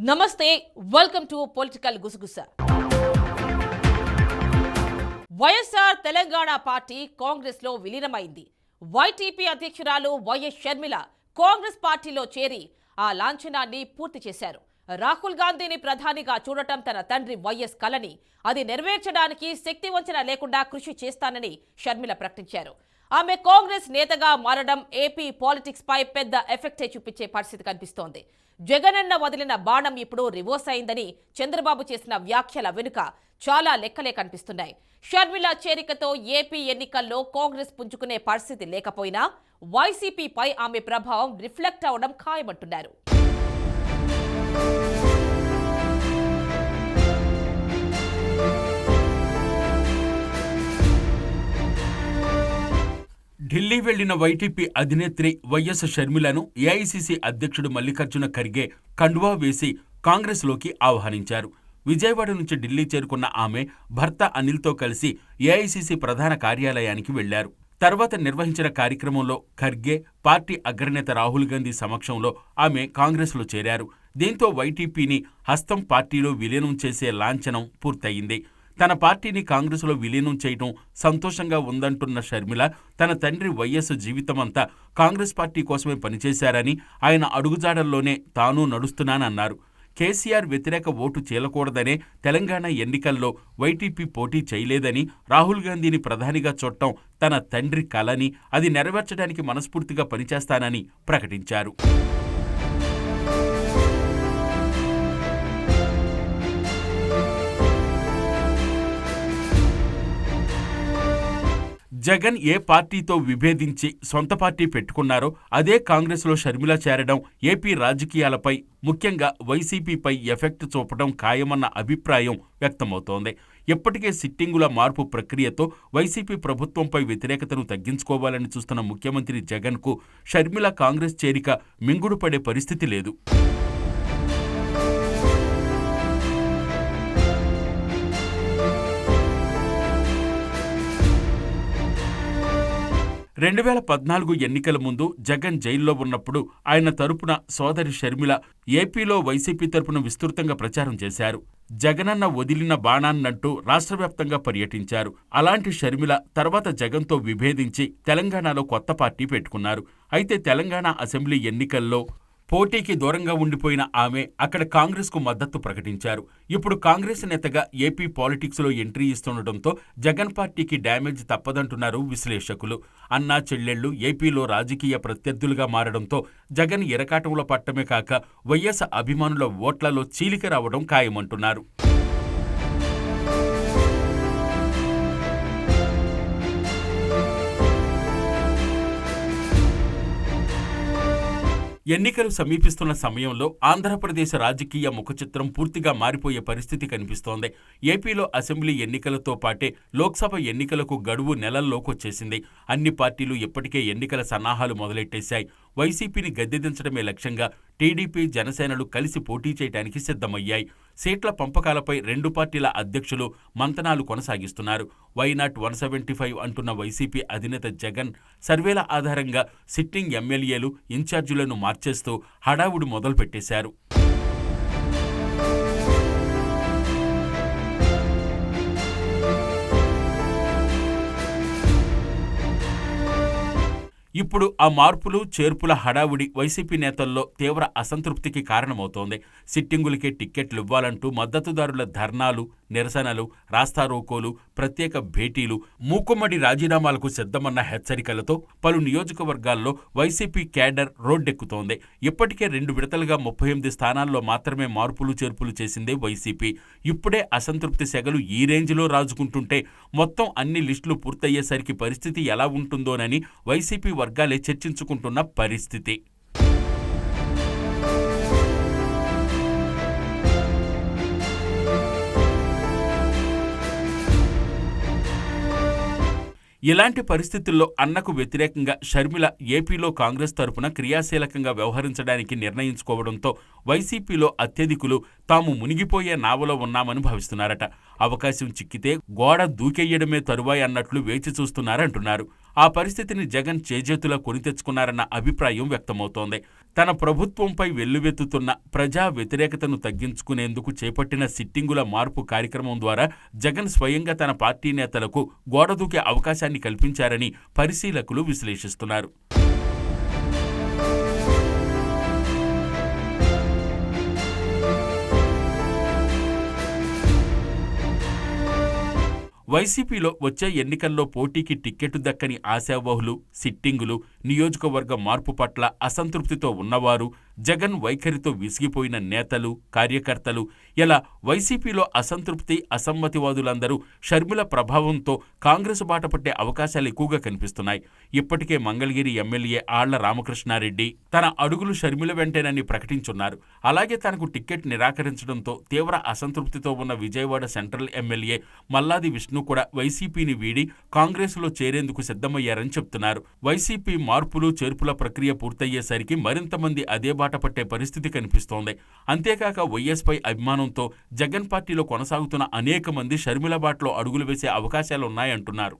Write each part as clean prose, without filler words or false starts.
నమస్తే, welcome to political గుసగుస. YSR Telangana party Congress లో విలీనమైంది. వైటీపీ అధ్యక్షురాలు వైఎస్ షర్మిల కాంగ్రెస్ పార్టీలో చేరి ఆ లాంఛనాన్ని పూర్తి చేశారు. రాహుల్ గాంధీని ప్రధానిగా చూడటం తన తండ్రి వైఎస్ కలని, అది నెరవేర్చడానికి శక్తి వంచన లేకుండా కృషి చేస్తానని షర్మిల ప్రకటించారు. ఆమె కాంగ్రెస్ నేతగా మారడం ఏపీ పాలిటిక్స్ పై పెద్ద ఎఫెక్టే చూపించే పరిస్థితి కనిపిస్తోంది. జగనన్న వదిలిన బాణం ఇప్పుడు రివర్స్ అయిందని చంద్రబాబు చేసిన వ్యాఖ్యల వెనుక చాలా లెక్కలే కనిపిస్తున్నాయి. షర్మిల చేరికతో ఏపీ ఎన్నికల్లో కాంగ్రెస్ పుంజుకునే పరిస్థితి లేకపోయినా వైసీపీపై ఆమె ప్రభావం రిఫ్లెక్ట్ అవడం ఖాయమంటున్నారు. ఢిల్లీ వెళ్లిన వైటీపీ అధినేత్రి వైఎస్ షర్మిలను ఏఐసీసీ అధ్యక్షుడు మల్లికార్జున ఖర్గే కండువా వేసి కాంగ్రెస్లోకి ఆహ్వానించారు. విజయవాడ నుంచి ఢిల్లీ చేరుకున్న ఆమె భర్త అనిల్తో కలిసి ఏఐసీసీ ప్రధాన కార్యాలయానికి వెళ్లారు. తర్వాత నిర్వహించిన కార్యక్రమంలో ఖర్గే, పార్టీ అగ్రనేత రాహుల్ గాంధీ సమక్షంలో ఆమె కాంగ్రెస్లో చేరారు. దీంతో వైటీపీని హస్తం పార్టీలో విలీనం చేసే లాంఛనం పూర్తయింది. తన పార్టీని కాంగ్రెసులో విలీనం చేయడం సంతోషంగా ఉందంటున్న షర్మిల, తన తండ్రి వైఎస్ జీవితమంతా కాంగ్రెస్ పార్టీ కోసమే పనిచేశారని, ఆయన అడుగుజాడల్లోనే తాను నడుస్తున్నానన్నారు. కేసీఆర్ వ్యతిరేక ఓటు చీలకూడదనే తెలంగాణ ఎన్నికల్లో వైటీపీ పోటీ చేయలేదని, రాహుల్ గాంధీని ప్రధానిగా చూడటం తన తండ్రి కలని, అది నెరవేర్చడానికి మనస్ఫూర్తిగా పనిచేస్తానని ప్రకటించారు. జగన్ ఏ పార్టీతో విభేదించి సొంత పార్టీ పెట్టుకున్నారో అదే కాంగ్రెస్లో షర్మిల చేరడం ఏపీ రాజకీయాలపై, ముఖ్యంగా వైసీపీపై ఎఫెక్ట్ చూపడం ఖాయమన్న అభిప్రాయం వ్యక్తమవుతోంది. ఇప్పటికే సిట్టింగుల మార్పు ప్రక్రియతో వైసీపీ ప్రభుత్వంపై వ్యతిరేకతను తగ్గించుకోవాలని చూస్తున్న ముఖ్యమంత్రి జగన్కు షర్మిల కాంగ్రెస్ చేరిక మింగుడు పడే పరిస్థితి లేదు. 2014 ఎన్నికల ముందు జగన్ జైల్లో ఉన్నప్పుడు ఆయన తరపున సోదరి షర్మిల ఏపీలో వైసీపీ తరపున విస్తృతంగా ప్రచారం చేశారు. జగనన్న వదిలిన బాణాన్నంటూ రాష్ట్రవ్యాప్తంగా పర్యటించారు. అలాంటి షర్మిల తర్వాత జగన్తో విభేదించి తెలంగాణలో కొత్త పార్టీ పెట్టుకున్నారు. అయితే తెలంగాణ అసెంబ్లీ ఎన్నికల్లో పోటీకి దూరంగా ఉండిపోయిన ఆమె అక్కడ కాంగ్రెస్కు మద్దతు ప్రకటించారు. ఇప్పుడు కాంగ్రెస్ నేతగా ఏపీ పాలిటిక్స్లో ఎంట్రీ ఇస్తుండటంతో జగన్ పార్టీకి డ్యామేజ్ తప్పదంటున్నారు విశ్లేషకులు. అన్నా చెల్లెళ్లు ఏపీలో రాజకీయ ప్రత్యర్థులుగా మారడంతో జగన్ ఇరకాటంలో పట్టమే కాక వైఎస్ అభిమానుల ఓట్లలో చీలిక రావడం ఖాయమంటున్నారు. ఎన్నికలు సమీపిస్తున్న సమయంలో ఆంధ్రప్రదేశ్ రాజకీయ ముఖచిత్రం పూర్తిగా మారిపోయే పరిస్థితి కనిపిస్తోంది. ఏపీలో అసెంబ్లీ ఎన్నికలతో పాటే లోక్సభ ఎన్నికలకు గడువు నెలల్లోకొచ్చేసింది. అన్ని పార్టీలు ఇప్పటికే ఎన్నికల సన్నాహాలు మొదలెట్టేశాయి. వైసీపీని గద్దెదించడమే లక్ష్యంగా టీడీపీ, జనసేనలు కలిసి పోటీ చేయడానికి సిద్ధమయ్యాయి. సీట్ల పంపకాలపై రెండు పార్టీల అధ్యక్షులు మంతనాలు కొనసాగిస్తున్నారు. వైనాట్ 175 అంటున్న వైసీపీ అధినేత జగన్ సర్వేల ఆధారంగా సిట్టింగ్ ఎమ్మెల్యేలు, ఇన్ఛార్జీలను మార్చేస్తూ హడావుడి మొదలుపెట్టేశారు. ఇప్పుడు ఆ మార్పులు, చేర్పుల హడావుడి వైసీపీ నేతల్లో తీవ్ర అసంతృప్తికి కారణమవుతోంది. సిట్టింగులకే టిక్కెట్లు ఇవ్వాలంటూ మద్దతుదారుల ధర్నాలు, నిరసనలు, రాస్తారోకోలు, ప్రత్యేక భేటీలు, మూకుమ్మడి రాజీనామాలకు సిద్ధమన్న హెచ్చరికలతో పలు నియోజకవర్గాల్లో వైసీపీ క్యాడర్ రోడ్డెక్కుతోంది. ఇప్పటికే 2 విడతలుగా 38 స్థానాల్లో మాత్రమే మార్పులు, చేర్పులు చేసిందే వైసీపీ. ఇప్పుడే అసంతృప్తి సెగలు ఈ రేంజ్లో రాజుకుంటుంటే మొత్తం అన్ని లిస్టులు పూర్తయ్యేసరికి పరిస్థితి ఎలా ఉంటుందోనని వైసీపీ వర్గాలే చర్చించుకుంటున్న పరిస్థితి. ఇలాంటి పరిస్థితుల్లో అన్నకు వ్యతిరేకంగా షర్మిల ఏపీలో కాంగ్రెస్ తరపున క్రియాశీలకంగా వ్యవహరించడానికి నిర్ణయించుకోవడంతో వైసీపీలో అత్యధికులు తాము మునిగిపోయే నావలో ఉన్నామని భావిస్తున్నారట. అవకాశం చిక్కితే గోడ దూకెయ్యడమే తరువాయి అన్నట్లు వేచి చూస్తున్నారంటున్నారు. ఆ పరిస్థితిని జగన్ చేజేతులా కొని తెచ్చుకున్నారన్న అభిప్రాయం వ్యక్తమవుతోంది. తన ప్రభుత్వంపై వెల్లువెత్తుతున్న ప్రజా వ్యతిరేకతను తగ్గించుకునేందుకు చేపట్టిన సిట్టింగుల మార్పు కార్యక్రమం ద్వారా జగన్ స్వయంగా తన పార్టీ నేతలకు గోడదూకే అవకాశాన్ని కల్పించారని పరిశీలకులు విశ్లేషిస్తున్నారు. వైసీపీలో వచ్చే ఎన్నికల్లో పోటీకి టిక్కెట్టు దక్కని ఆశావహులు, సిట్టింగులు, నియోజకవర్గ మార్పు పట్ల అసంతృప్తితో ఉన్నవారు, జగన్ వైఖరితో విసిగిపోయిన నేతలు, కార్యకర్తలు, ఇలా వైసీపీలో అసంతృప్తి, అసమ్మతివాదులందరూ షర్మిల ప్రభావంతో కాంగ్రెస్ బాట పట్టే అవకాశాలు ఎక్కువగా కనిపిస్తున్నాయి. ఇప్పటికే మంగళగిరి ఎమ్మెల్యే ఆళ్ల రామకృష్ణారెడ్డి తన అడుగులు షర్మిల వెంటేనని ప్రకటించున్నారు. అలాగే తనకు టిక్కెట్ నిరాకరించడంతో తీవ్ర అసంతృప్తితో ఉన్న విజయవాడ సెంట్రల్ ఎమ్మెల్యే మల్లాది విష్ణు కూడా వైసీపీని వీడి కాంగ్రెస్లో చేరేందుకు సిద్ధమయ్యారని చెప్తున్నారు. వైసీపీ మార్పులు చేర్పుల ప్రక్రియ పూర్తయ్యేసరికి మరింత మంది అదే బాట పట్టే పరిస్థితి కనిపిస్తోంది. అంతేకాక వైఎస్పై అభిమానంతో జగన్ పార్టీలో కొనసాగుతున్న అనేక మంది షర్మిల బాటలో అడుగులు వేసే అవకాశాలున్నాయంటున్నారు.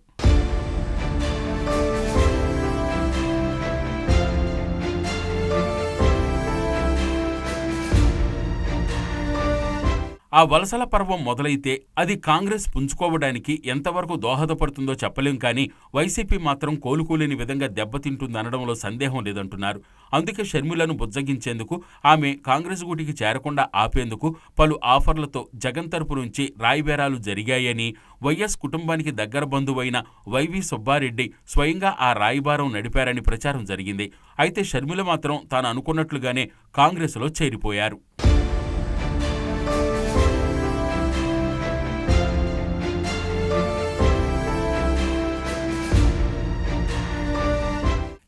ఆ వలసల పర్వం మొదలైతే అది కాంగ్రెస్ పుంజుకోవడానికి ఎంతవరకు దోహదపడుతుందో చెప్పలేం, కానీ వైసీపీ మాత్రం కోలుకోలేని విధంగా దెబ్బతింటుందనడంలో సందేహం లేదంటున్నారు. అందుకే షర్మిలను బుజ్జగించేందుకు, ఆమె కాంగ్రెస్ గూటికి చేరకుండా ఆపేందుకు పలు ఆఫర్లతో జగన్ తరపు నుంచి రాయిబేరాలు జరిగాయని, వైఎస్ కుటుంబానికి దగ్గర బంధువైన వైవి సుబ్బారెడ్డి స్వయంగా ఆ రాయిబారం నడిపారని ప్రచారం జరిగింది. అయితే షర్మిల మాత్రం తాను అనుకున్నట్లుగానే కాంగ్రెస్లో చేరిపోయారు.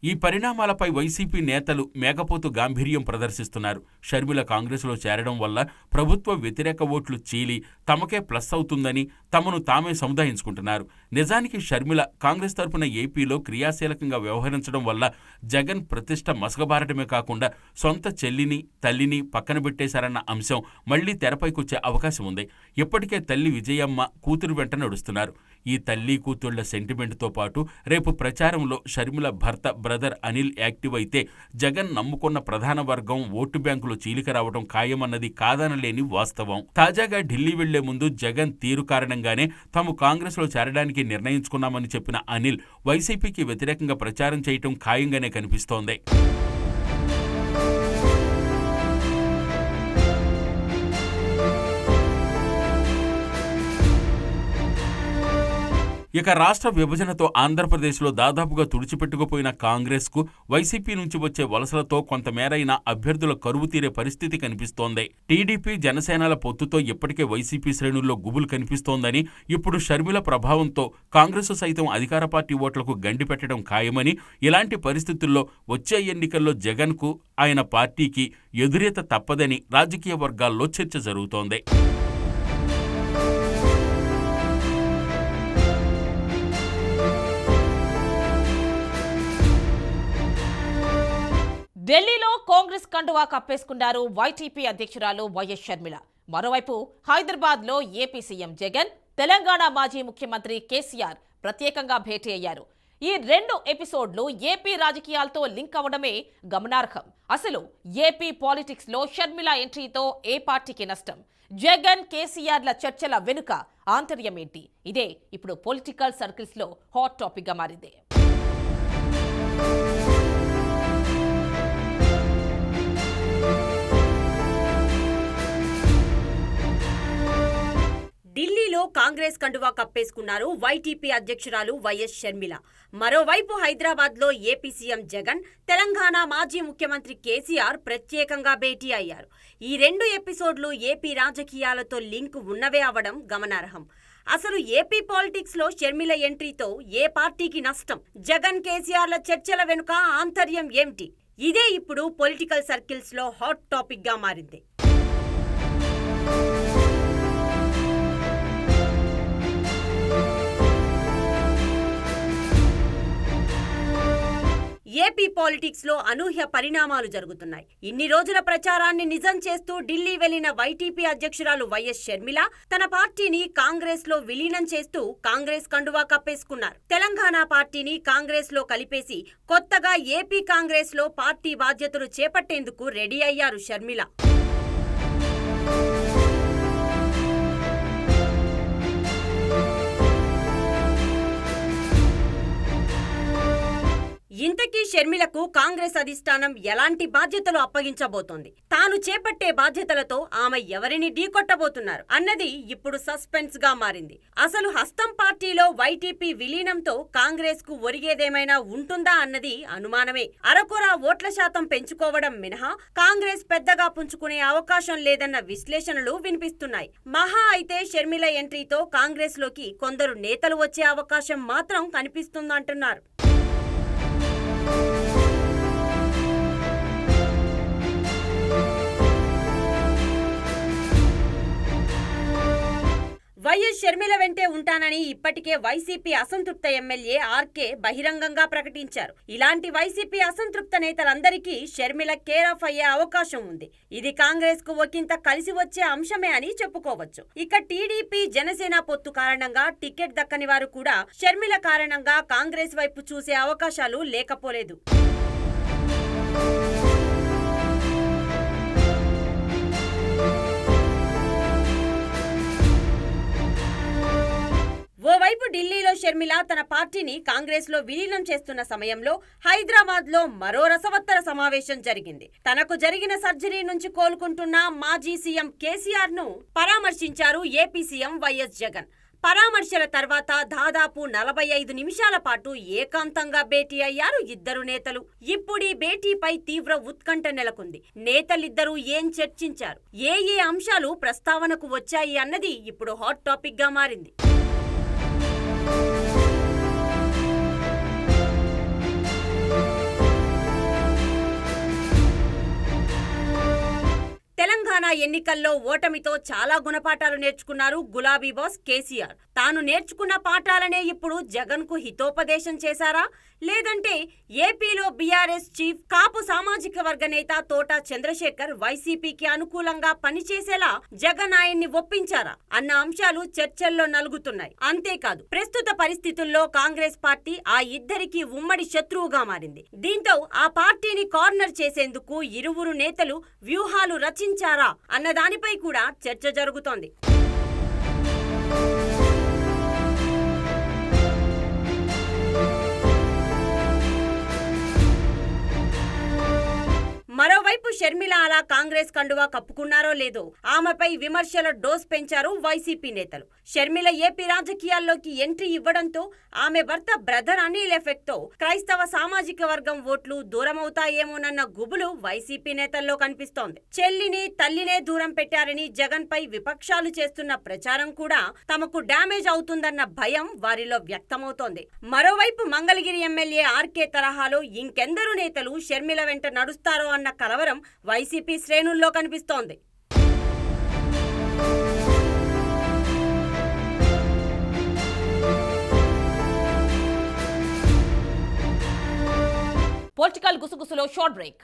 ఈ పరిణామాలపై వైసీపీ నేతలు మేకపోతు గాంభీర్యం ప్రదర్శిస్తున్నారు. షర్మిల కాంగ్రెస్లో చేరడం వల్ల ప్రభుత్వ వ్యతిరేక ఓట్లు చీలి తమకే ప్లస్ అవుతుందని తమను తామే సముదాయించుకుంటున్నారు. నిజానికి షర్మిల కాంగ్రెస్ తరపున ఏపీలో క్రియాశీలకంగా వ్యవహరించడం వల్ల జగన్ ప్రతిష్ట మసకబారడమే కాకుండా సొంత చెల్లిని, తల్లిని పక్కన పెట్టేశారన్న అంశం మళ్లీ తెరపైకొచ్చే అవకాశం ఉంది. ఇప్పటికే తల్లి విజయమ్మ కూతురు వెంట నడుస్తున్నారు. ఈ తల్లి కూతుళ్ల సెంటిమెంట్తో పాటు రేపు ప్రచారంలో షర్మిల భర్త బ్రదర్ అనిల్ యాక్టివ్ అయితే జగన్ నమ్ముకున్న ప్రధాన వర్గం ఓటు బ్యాంకులో చీలిక రావడం ఖాయమన్నది కాదనలేని వాస్తవం. తాజాగా ఢిల్లీ వెళ్లే ముందు జగన్ తీరు కారణంగానే తాము కాంగ్రెస్లో చేరడానికి నిర్ణయించుకున్నామని చెప్పిన అనిల్ వైసీపీకి వ్యతిరేకంగా ప్రచారం చేయటం ఖాయంగానే కనిపిస్తోంది. ఇక రాష్ట్ర విభజనతో ఆంధ్రప్రదేశ్లో దాదాపుగా తుడిచిపెట్టుకుపోయిన కాంగ్రెస్కు వైసీపీ నుంచి వచ్చే వలసలతో కొంతమేరైన అభ్యర్థుల కరువు తీరే పరిస్థితి కనిపిస్తోంది. టీడీపీ, జనసేనల పొత్తుతో ఇప్పటికే వైసీపీ శ్రేణుల్లో గుబులు కనిపిస్తోందని, ఇప్పుడు షర్మిల ప్రభావంతో కాంగ్రెస్ సైతం అధికార పార్టీ ఓట్లకు గండి పెట్టడం ఖాయమని, ఇలాంటి పరిస్థితుల్లో వచ్చే ఎన్నికల్లో జగన్కు, ఆయన పార్టీకి ఎదురీత తప్పదని రాజకీయ వర్గాల్లో చర్చ జరుగుతోంది. ఢిల్లీలో కాంగ్రెస్ కండువా కప్పేసుకున్నారు వైటీపీ అధ్యక్షురాలు వైఎస్ షర్మిల. మరోవైపు హైదరాబాద్లో ఏపీ సీఎం జగన్, తెలంగాణ మాజీ ముఖ్యమంత్రి కేసీఆర్ ప్రత్యేకంగా భేటీ అయ్యారు. ఈ రెండు ఎపిసోడ్లు ఏపీ రాజకీయాలతో లింక్ అవడమే గమనార్హం. అసలు ఏపీ పాలిటిక్స్ లో షర్మిల ఎంట్రీతో ఏ పార్టీకి నష్టం? జగన్, కేసీఆర్ల చర్చల వెనుక ఆంతర్యం ఏంటి? ఇదే ఇప్పుడు పొలిటికల్ సర్కిల్స్ లో హాట్ టాపిక్ గా మారింది. ఢిల్లీలో కాంగ్రెస్ కండువా కప్పేసుకున్నారు వైటీపీ అధ్యక్షురాలు వైఎస్ షర్మిల. మరోవైపు హైదరాబాద్లో ఏపీ సీఎం జగన్, తెలంగాణ మాజీ ముఖ్యమంత్రి కేసీఆర్ ప్రత్యేకంగా భేటీ అయ్యారు. ఈ రెండు ఎపిసోడ్లు ఏపీ రాజకీయాలతో లింక్ ఉన్నవే అవడం గమనార్హం. అసలు ఏపీ పాలిటిక్స్ లో షర్మిల ఎంట్రీతో ఏ పార్టీకి నష్టం? జగన్, కేసీఆర్ల చర్చల వెనుక ఆంతర్యం ఏమిటి? ఇదే ఇప్పుడు పొలిటికల్ సర్కిల్స్ లో హాట్ టాపిక్ గా మారింది. ఏపీ పాలిటిక్స్ లో అనూహ్య పరిణామాలు జరుగుతున్నాయి. ఇన్ని రోజుల ప్రచారాన్ని నిజం చేస్తూ ఢిల్లీ వెళ్లిన వైటీపీ అధ్యక్షురాలు వైఎస్ షర్మిల తన పార్టీని కాంగ్రెస్ లో విలీనం చేస్తూ కాంగ్రెస్ కండువా కప్పేసుకున్నారు. తెలంగాణ పార్టీని కాంగ్రెస్ లో కలిపేసి కొత్తగా ఏపీ కాంగ్రెస్ లో పార్టీ బాధ్యతలు చేపట్టేందుకు రెడీ అయ్యారు షర్మిల. ఇంతకీ షర్మిలకు కాంగ్రెస్ అధిష్టానం ఎలాంటి బాధ్యతలు అప్పగించబోతోంది? తాను చేపట్టే బాధ్యతలతో ఆమె ఎవరిని ఢీకొట్టబోతున్నారు అన్నది ఇప్పుడు సస్పెన్స్ గా మారింది. అసలు హస్తం పార్టీలో వైటీపీ విలీనంతో కాంగ్రెస్ కు ఒరిగేదేమైనా ఉంటుందా అన్నది అనుమానమే. అరకొర ఓట్ల శాతం పెంచుకోవడం మినహా కాంగ్రెస్ పెద్దగా పుంజుకునే అవకాశం లేదన్న విశ్లేషణలు వినిపిస్తున్నాయి. మహా అయితే షర్మిల ఎంట్రీతో కాంగ్రెస్ లోకి కొందరు నేతలు వచ్చే అవకాశం మాత్రం కనిపిస్తుందంటున్నారు. వైఎస్ షర్మిల వెంటే ఉంటానని ఇప్పటికే వైసీపీ అసంతృప్త ఎమ్మెల్యే ఆర్కే బహిరంగంగా ప్రకటించారు. ఇలాంటి వైసీపీ అసంతృప్త నేతలందరికీ షర్మిల కేర్ ఆఫ్ అయ్యే అవకాశం ఉంది. ఇది కాంగ్రెస్ కు ఒకంత కలిసి వచ్చే అంశమే అని చెప్పుకోవచ్చు. ఇక టీడీపీ జనసేన పొత్తు కారణంగా టికెట్ దక్కని వారు కూడా షర్మిల కారణంగా కాంగ్రెస్ వైపు చూసే అవకాశాలు లేకపోలేదు. ఓవైపు ఢిల్లీలో షర్మిల తన పార్టీని కాంగ్రెస్ లో విలీనం చేస్తున్న సమయంలో హైదరాబాద్ లో మరో రసవత్తర సమావేశం జరిగింది. తనకు జరిగిన సర్జరీ నుంచి కోలుకుంటున్న మాజీ సీఎం కేసీఆర్ ను పరామర్శించారు ఏపీ సీఎం వైఎస్ జగన్. పరామర్శల తర్వాత దాదాపు 45 నిమిషాల పాటు ఏకాంతంగా భేటీ అయ్యారు ఇద్దరు నేతలు. ఇప్పుడీ భేటీపై తీవ్ర ఉత్కంఠ నెలకొంది. నేతలిద్దరూ ఏం చర్చించారు, ఏ అంశాలు ప్రస్తావనకు వచ్చాయి అన్నది ఇప్పుడు హాట్ టాపిక్ గా మారింది. తెలంగాణ ఎన్నికల్లో ఓటమితో చాలా గుణపాఠాలు నేర్చుకున్నారు గులాబీ బాస్ కేసీఆర్. తాను నేర్చుకున్న పాఠాలనే ఇప్పుడు జగన్ కు హితోపదేశం చేశారా, లేదంటే ఏపీలో బీఆర్ఎస్ చీఫ్ కాపు సామాజిక వర్గ నేత తోట చంద్రశేఖర్ వైసీపీకి అనుకూలంగా పనిచేసేలా జగన్ ఆయన్ని ఒప్పించారా అన్న అంశాలు చర్చల్లో నలుగుతున్నాయి. అంతేకాదు, ప్రస్తుత పరిస్థితుల్లో కాంగ్రెస్ పార్టీ ఆ ఇద్దరికి ఉమ్మడి శత్రువుగా మారింది. దీంతో ఆ పార్టీని కార్నర్ చేసేందుకు ఇరువురు నేతలు వ్యూహాలు రచించారా అన్న దానిపై కూడా చర్చ జరుగుతోంది. మరోవైపు షర్మిల అలా కాంగ్రెస్ కండువా కప్పుకున్నారో లేదో ఆమెపై విమర్శల డోస్ పెంచారు వైసీపీ నేతలు. షర్మిల ఏపీ రాజకీయాల్లోకి ఎంట్రీ ఇవ్వడంతో ఆమె భర్త బ్రదర్ అనిల్ ఎఫెక్ట్ తో క్రైస్తవ సామాజిక వర్గం ఓట్లు దూరమవుతాయేమోనన్న గుబులు వైసీపీ నేతల్లో కనిపిస్తోంది. చెల్లిని తల్లినే దూరం పెట్టారని జగన్ పై విపక్షాలు చేస్తున్న ప్రచారం కూడా తమకు డ్యామేజ్ అవుతుందన్న భయం వారిలో వ్యక్తమవుతోంది. మరోవైపు మంగళగిరి ఎమ్మెల్యే ఆర్కే తరహాలో ఇంకెందరు నేతలు షర్మిల వెంట నడుస్తారో అన్న కలవరం వైసీపీ శ్రేణుల్లో కనిపిస్తోంది. పొలిటికల్ గుసగుసలో షార్ట్ బ్రేక్.